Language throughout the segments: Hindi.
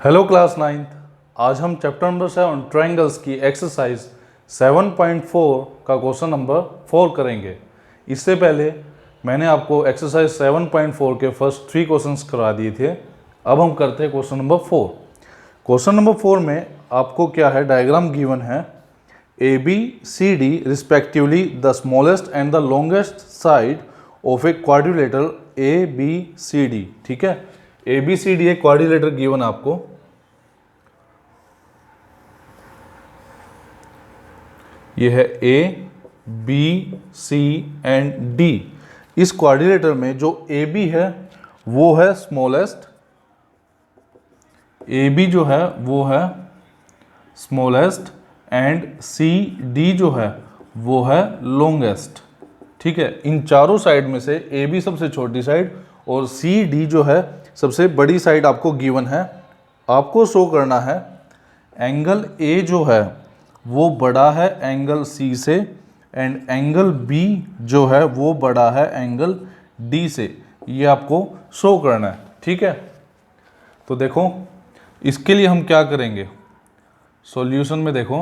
Hello class ninth. आज हम चैप्टर नंबर 7 ट्रायंगल्स की एक्सरसाइज 7.4 का क्वेश्चन नंबर 4 करेंगे। इससे पहले मैंने आपको एक्सरसाइज 7.4 के फर्स्ट 3 क्वेश्चंस करा दिए थे। अब हम करते हैं क्वेश्चन नंबर 4। क्वेश्चन नंबर 4 में आपको क्या है, डायग्राम गिवन है A B C D respectively the smallest and the longest side of a quadrilateral A B C D. ठीक है, ए बी सी डी एक क्वाड्रिलेटर गिवन है आपको। ये है A B C and D. इस क्वाड्रिलेटर में जो ए बी है वो है स्मॉलेस्ट, ए बी जो है वो है स्मॉलेस्ट एंड सी डी जो है वो है लॉन्गेस्ट। ठीक है, इन चारों साइड में से ए बी सबसे छोटी साइड और सी डी जो है सबसे बड़ी साइड आपको गिवन है। आपको शो करना है एंगल ए जो है वो बड़ा है एंगल सी से एंड एंगल बी जो है वो बड़ा है एंगल डी से। ये आपको शो करना है। ठीक है, तो देखो इसके लिए हम क्या करेंगे, सॉल्यूशन में देखो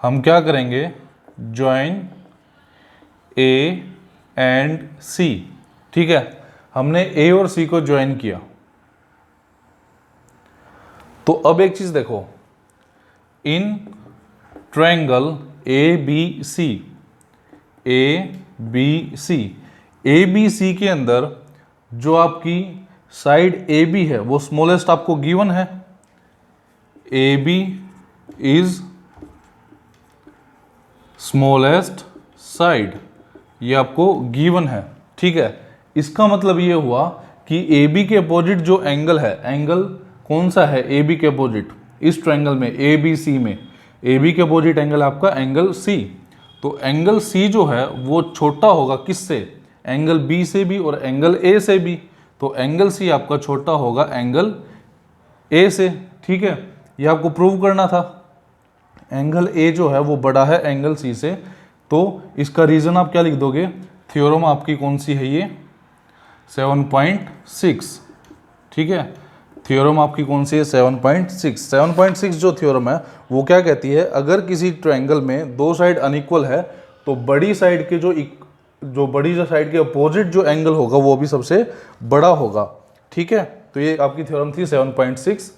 हम क्या करेंगे, जॉइन ए एंड सी। ठीक है, हमने ए और सी को ज्वाइन किया। तो अब एक चीज देखो, in triangle A B C, A B C, A B C के अंदर जो आपकी साइड ए बी है वो स्मॉलेस्ट आपको गिवन है। A B is smallest side, ये आपको गिवन है। ठीक है, इसका मतलब ये हुआ कि ए बी के अपोजिट जो एंगल है, एंगल कौन सा है ए बी के अपोजिट, इस ट्रायंगल में ए बी सी में ए बी के अपोजिट एंगल आपका एंगल सी। तो एंगल सी जो है वो छोटा होगा किससे, एंगल बी से भी और एंगल ए से भी। तो एंगल सी आपका छोटा होगा एंगल ए से। ठीक है, ये आपको प्रूव करना था। एंगल ए जो है वो बड़ा है एंगल सी से। तो इसका रीजन आप क्या लिख दोगे, थ्योरम आपकी कौन सी है, ये 7.6। ठीक है, थ्योरम आपकी कौन सी है, 7.6। 7.6 जो थ्योरम है वो क्या कहती है, अगर किसी ट्रायंगल में दो साइड अनइक्वल है तो बड़ी साइड के जो बड़ी साइड के अपोजिट जो एंगल होगा वो भी सबसे बड़ा होगा। ठीक है, तो ये आपकी थ्योरम थी 7.6।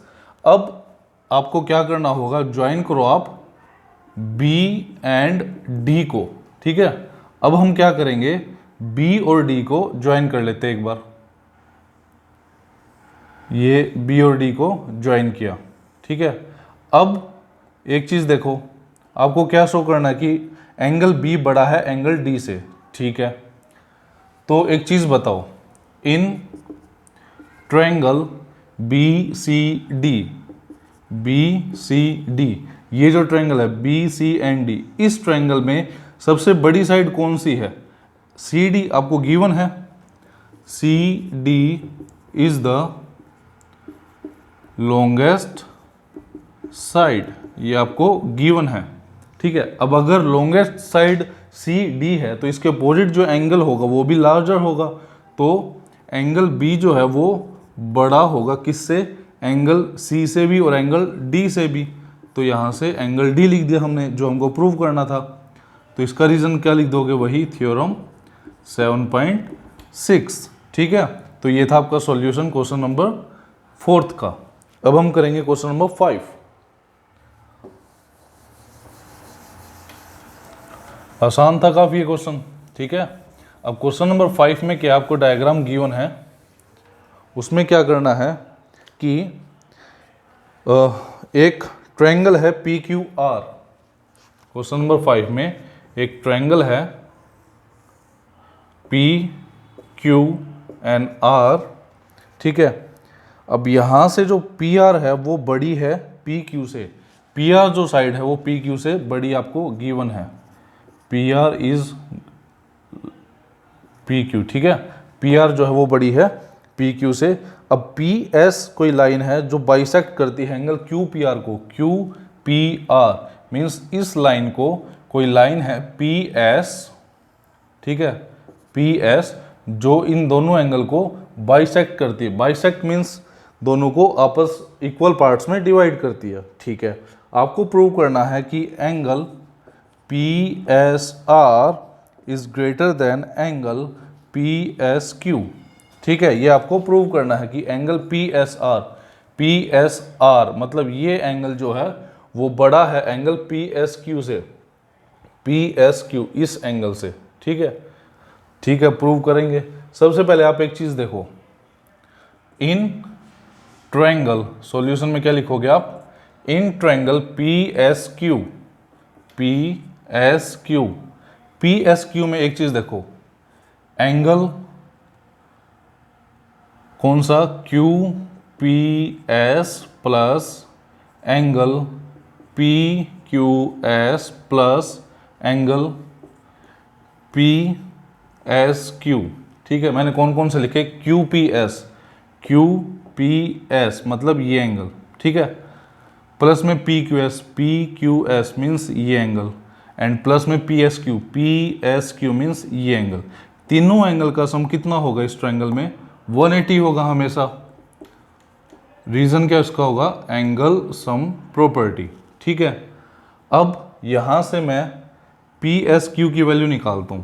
अब आपको क्या करना होगा, ज्वाइन करो आप बी एंड डी को। ठीक है, अब हम क्या करेंगे, बी और डी को ज्वाइन कर लेते हैं एक बार। ये बी और डी को ज्वाइन किया। ठीक है, अब एक चीज देखो, आपको क्या शो करना है कि एंगल बी बड़ा है एंगल डी से। ठीक है, तो एक चीज बताओ, in triangle B C D, B C D, ये जो ट्रायंगल है बी सी एंड डी, इस ट्रायंगल में सबसे बड़ी साइड कौन सी है, सी डी आपको गिवन है। C D is the longest side, ये आपको गिवन है। ठीक है, अब अगर लॉन्गेस्ट साइड सी डी है तो इसके अपोजिट जो एंगल होगा वो भी लार्जर होगा। तो एंगल बी जो है वो बड़ा होगा किससे, एंगल सी से भी और एंगल डी से भी। तो यहाँ से एंगल डी लिख दिया हमने, जो हमको प्रूव करना था। तो इसका रीजन क्या लिख दोगे, वही थ्योरम 7.6। ठीक है, तो ये था आपका सॉल्यूशन क्वेश्चन नंबर 4 का। अब हम करेंगे क्वेश्चन नंबर 5। आसान था काफी ये क्वेश्चन। ठीक है, अब क्वेश्चन नंबर 5 में क्या आपको डायग्राम गिवन है, उसमें क्या करना है कि एक ट्रायंगल है P Q are. Question number 5 में एक ट्रायंगल है पी क्यू एंड आर। ठीक है, अब यहाँ से जो पी आर है वो बड़ी है पी क्यू से, पी आर जो साइड है वो पी क्यू से बड़ी आपको गिवन है। P R is P Q. ठीक है, पी आर जो है वो बड़ी है पी क्यू से। अब पी एस कोई लाइन है जो बाइसेक्ट करती है एंगल क्यू पी आर को, क्यू पी आर मीन्स इस लाइन को कोई लाइन है पी एस। ठीक है, पी एस जो इन दोनों एंगल को बाइसेक्ट करती है। बाइसेक्ट मीन्स दोनों को आपस इक्वल पार्ट्स में डिवाइड करती है। ठीक है, आपको प्रूव करना है कि angle P S R is greater than angle P S Q. ठीक है, ये आपको प्रूव करना है कि एंगल पी एस आर मतलब ये एंगल जो है वो बड़ा है एंगल पी एस क्यू से, पी एस क्यू इस एंगल से। ठीक है, ठीक है, प्रूव करेंगे। सबसे पहले आप एक चीज देखो, इन ट्रायंगल, सॉल्यूशन में क्या लिखोगे आप, in triangle P S Q, P S Q, P S Q में एक चीज देखो, एंगल कौन सा, Q P S plus angle P Q S plus angle P S Q. ठीक है, मैंने कौन कौन से लिखे, क्यू पी एस मतलब ये एंगल। ठीक है, प्लस में पी क्यू एस मीन्स ये एंगल, एंड प्लस में पी एस क्यू मीन्स ये एंगल। तीनों एंगल का सम कितना होगा इस ट्रायंगल में, 180 होगा हमेशा। रीजन क्या इसका होगा, एंगल सम प्रॉपर्टी। ठीक है, अब यहां से मैं पी एस क्यू की वैल्यू निकालता हूं।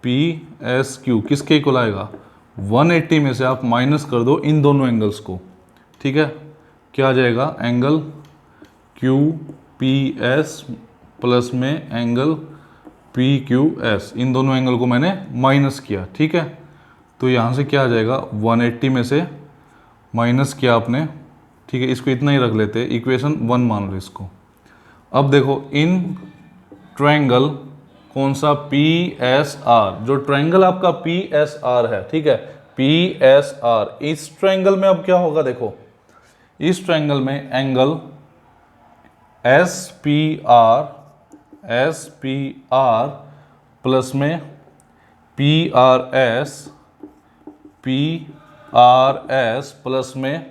पी एस क्यू किसके इक्वल आएगा, 180 में से आप माइनस कर दो इन दोनों एंगल्स को। ठीक है, क्या आ जाएगा, angle Q P S plus में एंगल पी क्यू एस, इन दोनों एंगल को मैंने माइनस किया। ठीक है, तो यहाँ से क्या आ जाएगा, 180 में से माइनस किया आपने। ठीक है, इसको इतना ही रख लेते हैं, इक्वेशन 1 मान लो इसको। अब देखो, इन ट्रायंगल कौन सा, पी एस आर, जो ट्रायंगल आपका पी एस आर है। ठीक है, पी एस आर, इस ट्रायंगल में अब क्या होगा देखो, इस ट्रायंगल में angle S P R plus में पी आर एस प्लस में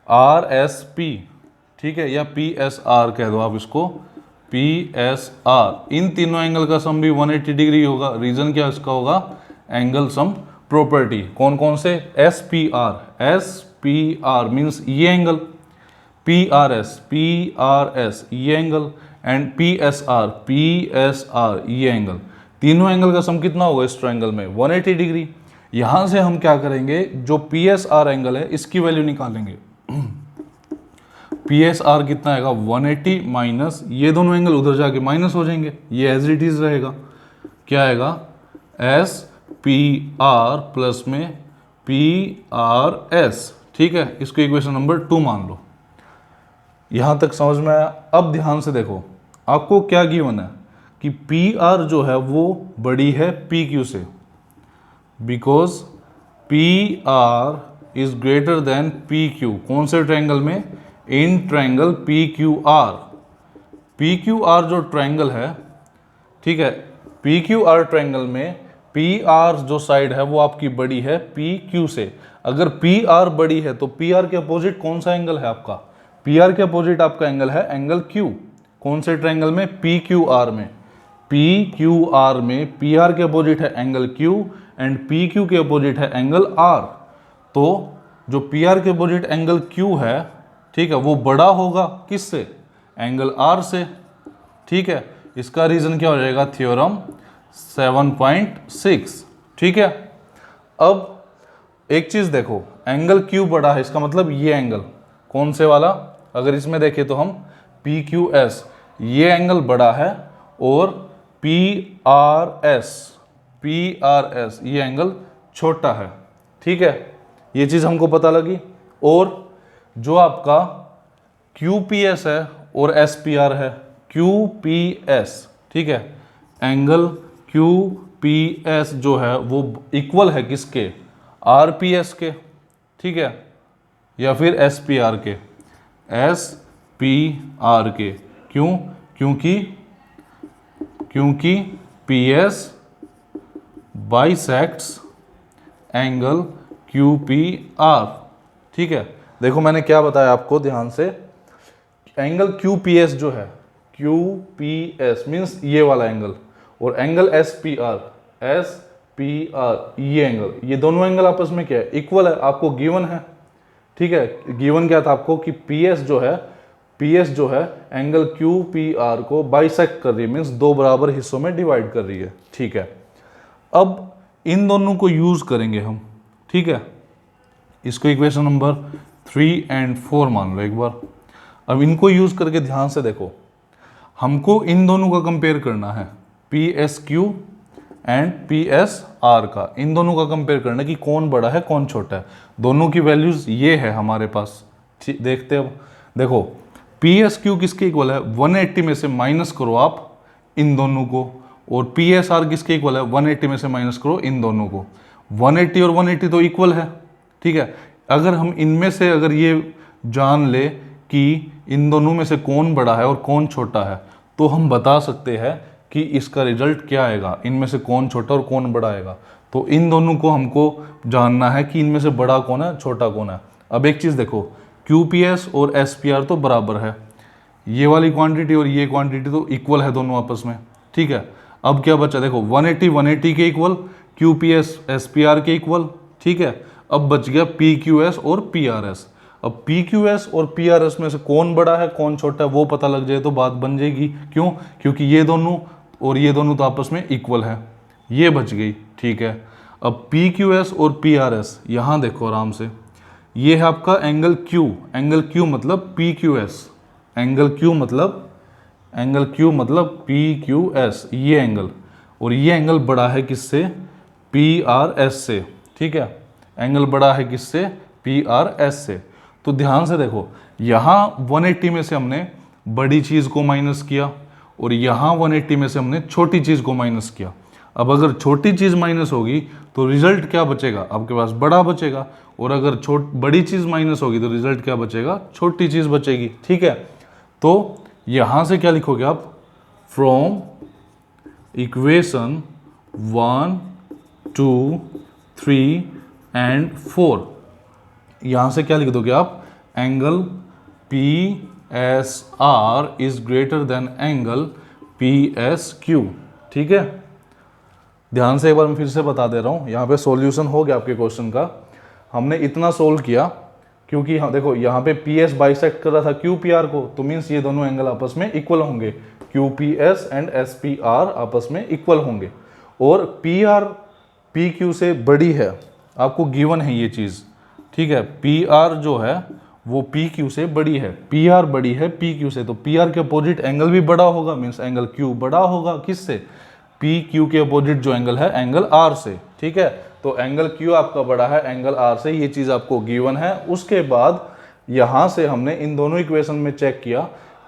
आर एस पी। ठीक है, या पी एस आर कह दो आप इसको, पी एस आर, इन तीनों एंगल का सम भी 180 डिग्री होगा। रीजन क्या इसका होगा, एंगल सम प्रॉपर्टी। कौन कौन से, एस पी आर मीन्स ये एंगल, पी आर एस ये angle, and P S R ये एंगल। तीनों एंगल का सम कितना होगा इस ट्रायंगल में, 180 डिग्री। यहां से हम क्या करेंगे, जो पी एस आर एंगल है इसकी वैल्यू निकालेंगे। पी एस आर कितना आएगा, 180 माइनस ये दोनों एंगल उधर जाके माइनस हो जाएंगे, ये एज इट इज रहेगा। क्या आएगा, एस पी आर प्लस में पी आर एस। ठीक है, इसको इक्वेशन नंबर 2 मान लो। यहां तक समझ में आया। अब ध्यान से देखो, आपको क्या गिवन है कि पी आर जो है वो बड़ी है पी क्यू से, because P R is greater than P Q. कौन से ट्रायंगल में, in triangle P Q are जो ट्रायंगल है। ठीक है, पी क्यू आर ट्रायंगल में पी आर जो साइड है वो आपकी बड़ी है पी क्यू से। अगर पी आर बड़ी है तो पी आर के अपोजिट कौन सा एंगल है आपका, पी आर के अपोजिट आपका एंगल है एंगल क्यू। कौन से ट्रायंगल में, पी क्यू आर में, पी आर के अपोजिट है angle Q and P Q के अपोजिट है एंगल आर। तो जो पी आर के अपोजिट एंगल क्यू है, ठीक है, वो बड़ा होगा किससे, एंगल आर से। ठीक है, इसका रीजन क्या हो जाएगा, थ्योरम 7.6। ठीक है, अब एक चीज देखो, एंगल क्यू बड़ा है, इसका मतलब ये एंगल कौन से वाला, अगर इसमें देखें तो हम पी क्यू एस, ये एंगल बड़ा है, और पी आर एस ये एंगल छोटा है। ठीक है, ये चीज हमको पता लगी। और जो आपका क्यू पी एस है और एस पी आर है, क्यू पी एस, ठीक है, एंगल क्यू पी एस जो है वो इक्वल है किसके, आर पी एस के। ठीक है, या फिर एस पी आर के, एस पी आर के। क्यों, क्योंकि P S bisects angle Q P R. ठीक है, देखो मैंने क्या बताया आपको ध्यान से, एंगल क्यू पी एस जो है, क्यू पी एस मीन्स ये वाला एंगल, और एंगल एस पी आर ये एंगल, ये दोनों एंगल आपस में क्या है, इक्वल है, आपको गिवन है। ठीक है। गिवन क्या था आपको कि पीएस जो है एंगल क्यू पी आर को बाइसेक्ट कर रही है, मीन्स दो बराबर हिस्सों में डिवाइड कर रही है, ठीक है। अब इन दोनों को यूज करेंगे हम, ठीक है। इसको इक्वेशन नंबर 3 और 4 मान लो एक बार। अब इनको यूज करके ध्यान से देखो, हमको इन दोनों का कंपेयर करना है, P S Q and P S R का, इन दोनों का कंपेयर करना है कि कौन बड़ा है कौन छोटा है। दोनों की वैल्यूज ये है हमारे पास, देखते हैं। अब देखो पी एस क्यू किसके इक्वल है, 180 में से माइनस करो आप इन दोनों को, और पी एस आर किसके इक्वल है, 180 में से माइनस करो इन दोनों को। 180 और 180 तो इक्वल है, ठीक है। अगर हम इनमें से अगर ये जान ले कि इन दोनों में से कौन बड़ा है और कौन छोटा है, तो हम बता सकते हैं कि इसका रिजल्ट क्या आएगा, इनमें से कौन छोटा और कौन बड़ा आएगा। तो इन दोनों को हमको जानना है कि इनमें से बड़ा कौन है छोटा कौन है। अब एक चीज़ देखो, QPS और SPR तो बराबर है, ये वाली क्वांटिटी और ये क्वांटिटी तो इक्वल है दोनों आपस में, ठीक है। अब क्या बचा, देखो 180 180 के इक्वल, QPS SPR के इक्वल, ठीक है। अब बच गया PQS और PRS। अब PQS और PRS में से कौन बड़ा है कौन छोटा है वो पता लग जाए तो बात बन जाएगी। क्यों, क्योंकि ये दोनों और ये दोनों तो आपस में इक्वल है, ये बच गई, ठीक है। अब PQS और PRS यहाँ देखो आराम से, ये है आपका एंगल Q मतलब PQS, एंगल Q मतलब PQS, ये एंगल, और ये एंगल बड़ा है किससे, PRS से, ठीक है। एंगल बड़ा है किससे, PRS से। तो ध्यान से देखो, यहाँ 180 में से हमने बड़ी चीज़ को माइनस किया और यहाँ 180 में से हमने छोटी चीज़ को माइनस किया। अब अगर छोटी चीज़ माइनस होगी तो रिजल्ट क्या बचेगा, आपके पास बड़ा बचेगा, और अगर बड़ी चीज़ माइनस होगी तो रिजल्ट क्या बचेगा, छोटी चीज़ बचेगी, ठीक है। तो यहाँ से क्या लिखोगे आप, फ्रॉम इक्वेशन 1 2 3 और 4, यहाँ से क्या लिख दोगे आप, angle PSR is greater than angle PSQ, ठीक है। ध्यान से एक बार मैं फिर से बता दे रहा हूँ, यहाँ पे सॉल्यूशन हो गया आपके क्वेश्चन का। हमने इतना सोल्व किया क्योंकि हाँ देखो यहाँ पे PS बाइसेक्ट कर रहा था QPR को, तो मीन्स ये दोनों एंगल आपस में इक्वल होंगे, QPS एंड SPR आपस में इक्वल होंगे, और PR PQ से बड़ी है, आपको गिवन है ये चीज़, ठीक है। PR जो है वो PQ से बड़ी है, PR बड़ी है PQ से, तो PR के अपोजिट एंगल भी बड़ा होगा, मीन्स एंगल Q बड़ा होगा किससे, PQ के अपोजिट जो एंगल है एंगल R से, ठीक है। तो एंगल Q आपका बड़ा है एंगल R से, ये चीज़ आपको गिवन है। उसके बाद यहाँ से हमने इन दोनों इक्वेशन में चेक किया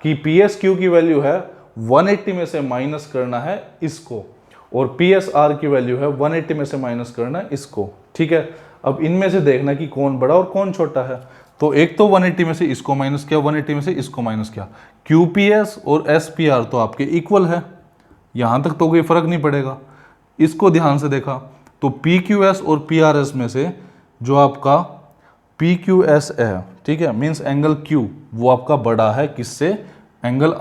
कि PSQ की वैल्यू है 180 में से माइनस करना है इसको, और PSR की वैल्यू है 180 में से माइनस करना है इसको, ठीक है। अब इनमें से देखना कि कौन बड़ा और कौन छोटा है। तो एक तो 180 में से इसको माइनस किया, 180 में से इसको माइनस किया। QPS और SPR तो आपके इक्वल है, यहाँ तक तो कोई फर्क नहीं पड़ेगा। इसको ध्यान से देखा तो PQS और PRS में से जो आपका PQS है, ठीक है, मीन्स एंगल Q वो आपका बड़ा है किससे, एंगल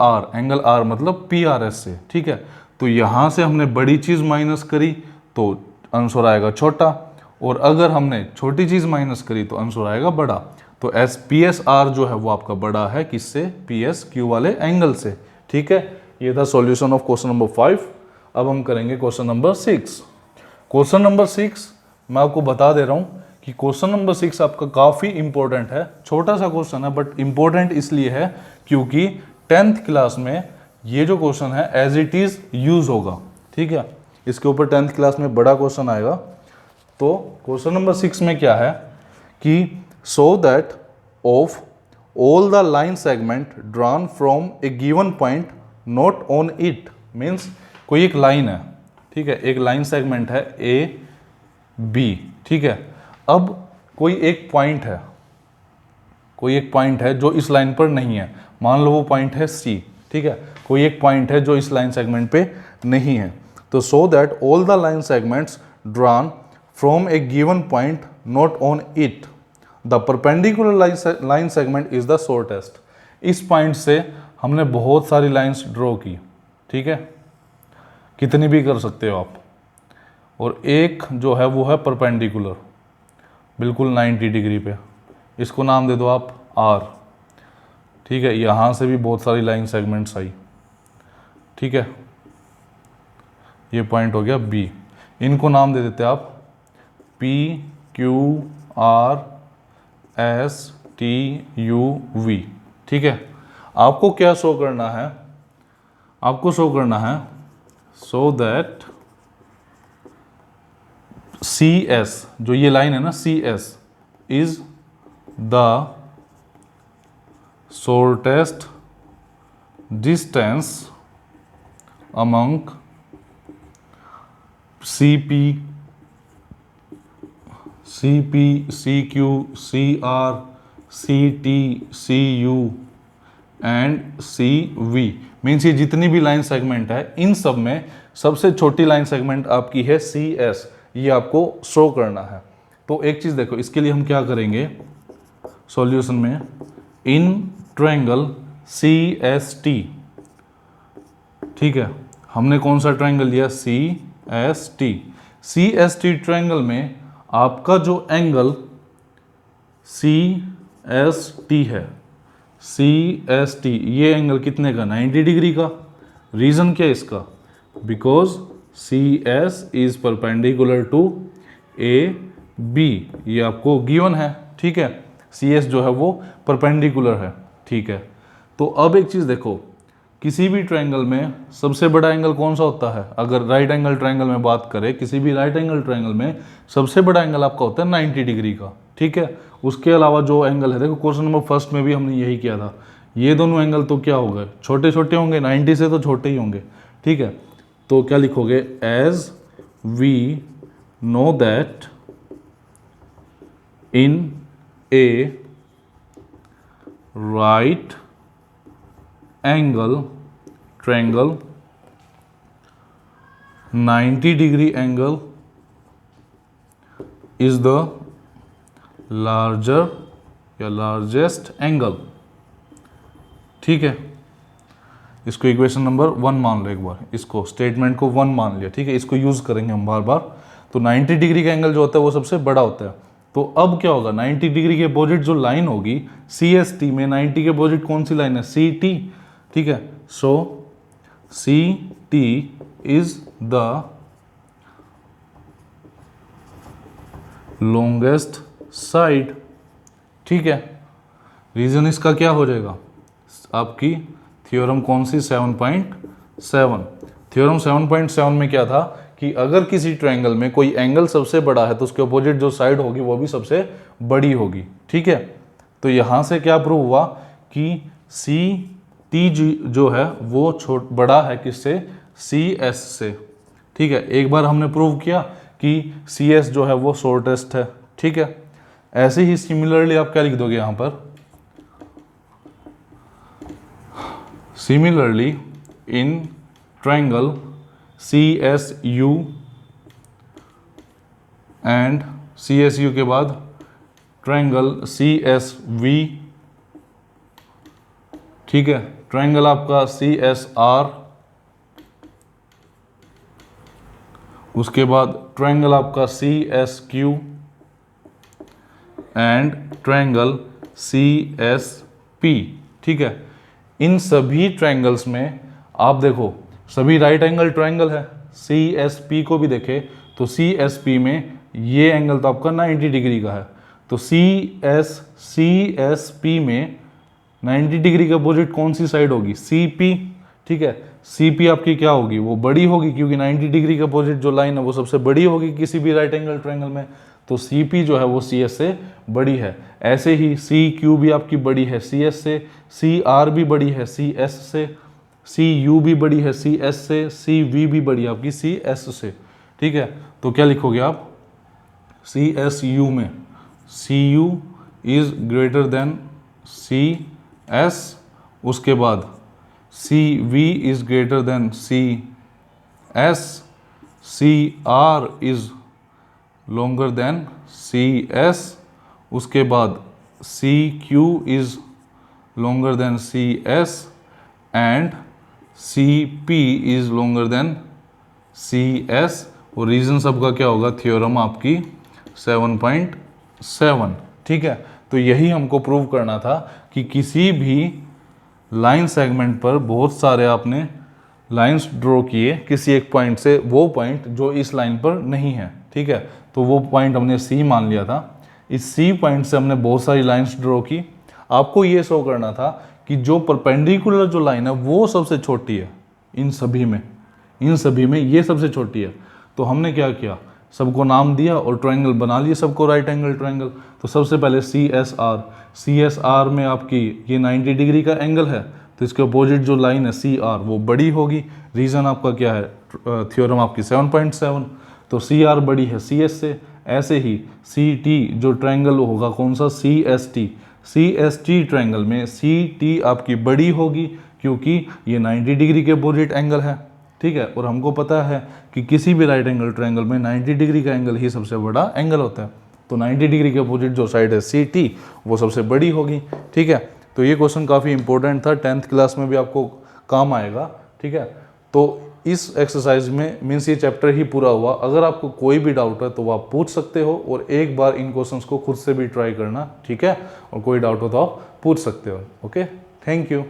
R मतलब PRS से, ठीक है। तो यहाँ से हमने बड़ी चीज़ माइनस करी तो आंसर आएगा छोटा, और अगर हमने छोटी चीज़ माइनस करी तो आंसर आएगा बड़ा। तो PSR जो है वो आपका बड़ा है किससे, PSQ वाले एंगल से, ठीक है। ये था सॉल्यूशन ऑफ क्वेश्चन नंबर 5। अब हम करेंगे क्वेश्चन नंबर 6। क्वेश्चन नंबर 6 मैं आपको बता दे रहा हूँ कि क्वेश्चन नंबर 6 आपका काफ़ी इंपॉर्टेंट है, छोटा सा क्वेश्चन है बट इंपॉर्टेंट इसलिए है क्योंकि 10th क्लास में ये जो क्वेश्चन है एज इट इज़ यूज होगा, ठीक है। इसके ऊपर 10th क्लास में बड़ा क्वेश्चन आएगा। तो क्वेश्चन नंबर 6 में क्या है कि so that of all the line segment drawn from A given point not on it, means कोई एक लाइन है, ठीक है, एक लाइन सेगमेंट है AB, ठीक है। अब कोई एक पॉइंट है जो इस लाइन पर नहीं है, मान लो वो पॉइंट है C, ठीक है। कोई एक पॉइंट है जो इस लाइन सेगमेंट पे नहीं है। तो so that all the line segments drawn from A given point not on it the perpendicular line segment is the shortest. इस पॉइंट से हमने बहुत सारी लाइंस ड्रॉ की, ठीक है, कितनी भी कर सकते हो आप, और एक जो है वो है परपेंडिकुलर बिल्कुल 90 डिग्री पे, इसको नाम दे दो आप आर, ठीक है। यहाँ से भी बहुत सारी लाइन सेगमेंट्स आई, ठीक है। ये पॉइंट हो गया बी, इनको नाम दे देते आप P Q R S T U V, ठीक है। आपको क्या शो करना है, आपको शो करना है सो दैट सी एस, जो ये लाइन है ना C S, is the shortest distance among CP, CP, CQ, CR, CT, CU and CV। Means ये जितनी भी लाइन सेगमेंट है इन सब में सबसे छोटी लाइन सेगमेंट आपकी है CS, ये आपको शो करना है। तो एक चीज़ देखो, इसके लिए हम क्या करेंगे सॉल्यूशन में, इन ट्रायंगल CST, ठीक है। हमने कौन सा ट्रायंगल लिया, CST। CST ट्रायंगल में आपका जो एंगल CST है, CST ये एंगल कितने का, 90 डिग्री का। रीज़न क्या है इसका, because CS is perpendicular to AB, ये आपको गिवन है, ठीक है। CS जो है वो परपेंडिकुलर है, ठीक है। तो अब एक चीज़ देखो, किसी भी ट्रायंगल में सबसे बड़ा एंगल कौन सा होता है, अगर राइट एंगल ट्रायंगल में बात करें, किसी भी राइट एंगल ट्रायंगल में सबसे बड़ा एंगल आपका होता है 90 डिग्री का, ठीक है। उसके अलावा जो एंगल है, देखो क्वेश्चन नंबर फर्स्ट में भी हमने यही किया था, ये दोनों एंगल तो क्या हो गए, छोटे छोटे होंगे, 90 से तो छोटे ही होंगे, ठीक है। तो क्या लिखोगे, as we know that in a right angle triangle 90 degree angle is the larger या largest angle, ठीक है। इसको इक्वेशन नंबर 1 मान लो एक बार, इसको स्टेटमेंट को 1 मान लिया, ठीक है। इसको यूज करेंगे हम बार बार। तो 90 डिग्री का एंगल जो होता है वो सबसे बड़ा होता है। तो अब क्या होगा, 90 डिग्री के अपोजिट जो लाइन होगी CST में, 90 के अपोजिट कौन सी लाइन है, CT, ठीक है। सो CT is the longest side, ठीक है। रीजन इसका क्या हो जाएगा, आपकी थ्योरम कौन सी, 7.7। थ्योरम 7.7 में क्या था कि अगर किसी ट्रायंगल में कोई एंगल सबसे बड़ा है तो उसके अपोजिट जो साइड होगी वो भी सबसे बड़ी होगी, ठीक है। तो यहाँ से क्या प्रूव हुआ कि CT जो है वो बड़ा है किससे, CS से, ठीक है। एक बार हमने प्रूव किया कि CS जो है वो शॉर्टेस्ट है, ठीक है। ऐसे ही सिमिलरली आप क्या लिख दोगे यहाँ पर, similarly in triangle CSU and CSU के बाद ट्रायंगल CSV, ठीक है। ट्रायंगल आपका CSR, उसके बाद ट्रायंगल आपका CSQ एंड ट्रायंगल CSP, ठीक है। इन सभी ट्रायंगल्स में आप देखो सभी राइट एंगल ट्रायंगल है। CSP को भी देखे तो CSP में ये एंगल तो आपका 90 डिग्री का है, तो CSP में 90 डिग्री के अपोजिट कौन सी साइड होगी, CP, ठीक है। CP आपकी क्या होगी, वो बड़ी होगी, क्योंकि 90 डिग्री के अपोजिट जो लाइन है वो सबसे बड़ी होगी किसी भी राइट एंगल ट्रायंगल में, तो CP जो है वो CS से बड़ी है। ऐसे ही CQ भी आपकी बड़ी है CS से, CR भी बड़ी है CS से, CU भी बड़ी है CS से, CV भी बड़ी है आपकी CS से, ठीक है। तो क्या लिखोगे आप, CSU में CU is greater than CS, उसके बाद CV is greater than CS, CR is longer than CS, उसके बाद CQ is longer than CS and CP is longer than CS। और रीजन सबका क्या होगा, थ्योरम आपकी 7.7, ठीक है। तो यही हमको प्रूव करना था कि किसी भी लाइन सेगमेंट पर बहुत सारे आपने लाइंस ड्रॉ किए किसी एक पॉइंट से, वो पॉइंट जो इस लाइन पर नहीं है, ठीक है, तो वो पॉइंट हमने सी मान लिया था। इस सी पॉइंट से हमने बहुत सारी लाइंस ड्रॉ की। आपको ये शो करना था कि जो परपेंडिकुलर जो लाइन है वो सबसे छोटी है इन सभी में ये सबसे छोटी है। तो हमने क्या किया, सबको नाम दिया और ट्रायंगल बना लिए सबको, राइट एंगल ट्रायंगल। तो सबसे पहले सी एस आर में आपकी ये 90 डिग्री का एंगल है, तो इसके अपोजिट जो लाइन है सी आर वो बड़ी होगी। रीज़न आपका क्या है, थ्योरम आपकी 7.7, तो सी आर बड़ी है सी एस से। ऐसे ही सी टी जो ट्रायंगल होगा कौन सा, सी एस टी ट्रायंगल में सी टी आपकी बड़ी होगी क्योंकि ये 90 डिग्री के अपोजिट एंगल है, ठीक है। और हमको पता है कि किसी भी राइट एंगल ट्रायंगल में 90 डिग्री का एंगल ही सबसे बड़ा एंगल होता है, तो 90 डिग्री के अपोजिट जो साइड है सी टी वो सबसे बड़ी होगी, ठीक है। तो ये क्वेश्चन काफ़ी इंपॉर्टेंट था, 10th क्लास में भी आपको काम आएगा, ठीक है। तो इस एक्सरसाइज में मीन्स ये चैप्टर ही पूरा हुआ। अगर आपको कोई भी डाउट है तो आप पूछ सकते हो, और एक बार इन क्वेश्चंस को खुद से भी ट्राई करना, ठीक है। और कोई डाउट हो तो आप पूछ सकते हो। Okay, thank you.